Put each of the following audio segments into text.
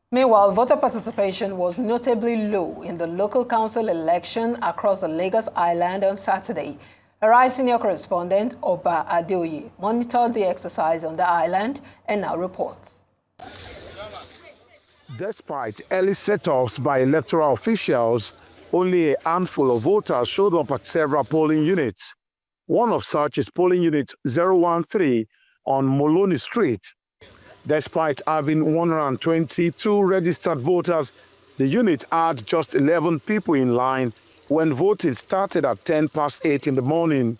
Meanwhile, voter participation was notably low in the local council election across the Lagos Island on Saturday. Arise senior correspondent Oba Adeoye monitored the exercise on the island and now reports. Despite early set-offs by electoral officials, only a handful of voters showed up at several polling units. One of such is polling unit 013 on Moloney Street. Despite having 122 registered voters, the unit had just 11 people in line when voting started at 8:10 in the morning.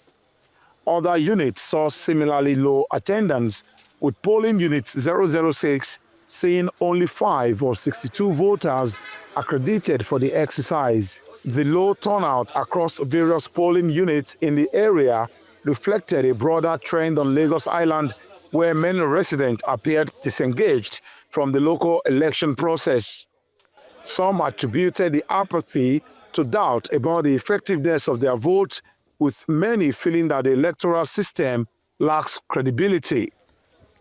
Other units saw similarly low attendance, with polling unit 006 seeing only 5 or 62 voters accredited for the exercise. The low turnout across various polling units in the area reflected a broader trend on Lagos Island, where many residents appeared disengaged from the local election process. Some attributed the apathy to doubt about the effectiveness of their vote, with many feeling that the electoral system lacks credibility.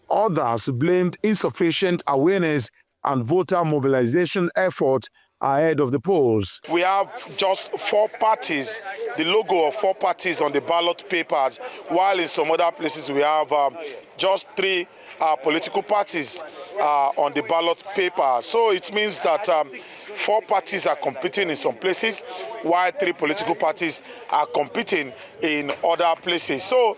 Others blamed insufficient awareness and voter mobilization effort ahead of the polls. We have just 4 parties, the logo of 4 parties on the ballot papers, while in some other places we have just 3 political parties on the ballot paper. So it means that 4 parties are competing in some places, while 3 political parties are competing in other places. So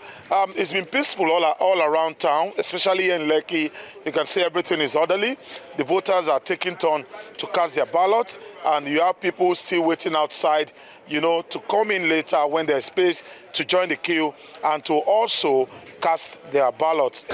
it's been peaceful all around town, especially here in Lekki. You can see everything is orderly. The voters are taking turn to cast their ballots, and you have people still waiting outside, to come in later when there's space to join the queue and to also cast their ballots.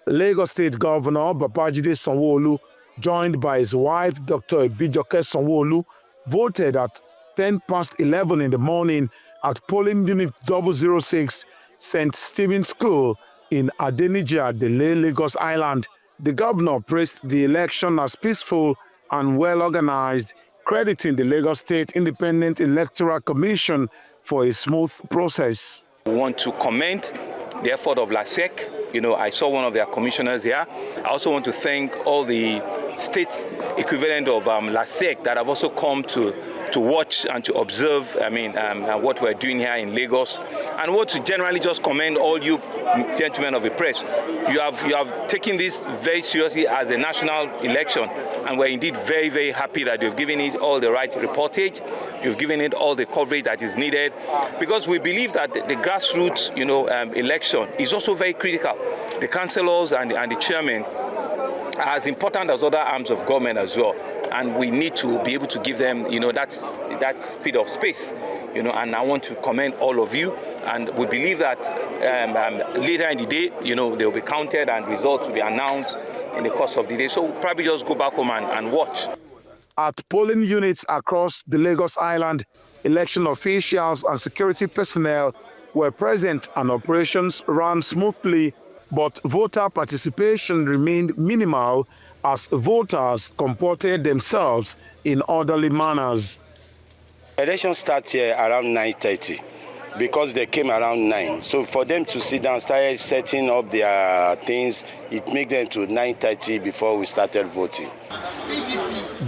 Lagos State Governor Babajide Sanwo-Olu, joined by his wife, Dr. Ibijoke Sanwo-Olu, voted at 11:10 in the morning at polling unit 006 St. Stephen's School in Adeniji, Dele, Lagos Island. The governor praised the election as peaceful and well organized, crediting the Lagos State Independent Electoral Commission for a smooth process. We want to commend the effort of LASEC. I saw one of their commissioners here. I also want to thank all the state equivalent of LASEC that have also come to watch and to observe, what we're doing here in Lagos. And want to generally just commend all you gentlemen of the press. You have taken this very seriously as a national election, and we're indeed very, very happy that you've given it all the right reportage. You've given it all the coverage that is needed, because we believe that the grassroots, election is also very critical. The councillors and the chairman are as important as other arms of government as well, and we need to be able to give them, that speed of space, and I want to commend all of you, and we believe that later in the day, they'll be counted and results will be announced in the course of the day. So we'll probably just go back home and watch. At polling units across the Lagos Island, election officials and security personnel were present and operations ran smoothly, but voter participation remained minimal as voters comported themselves in orderly manners. Election starts here around 9:30 because they came around 9. So for them to sit down, start setting up their things, it made them to 9:30 before we started voting.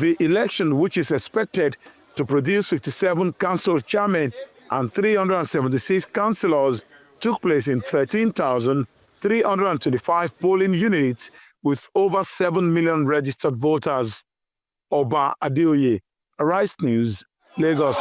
The election, which is expected to produce 57 council chairmen and 376 councillors, took place in 13,325 polling units with over 7 million registered voters. Oba Adeoye, Arise News, Lagos.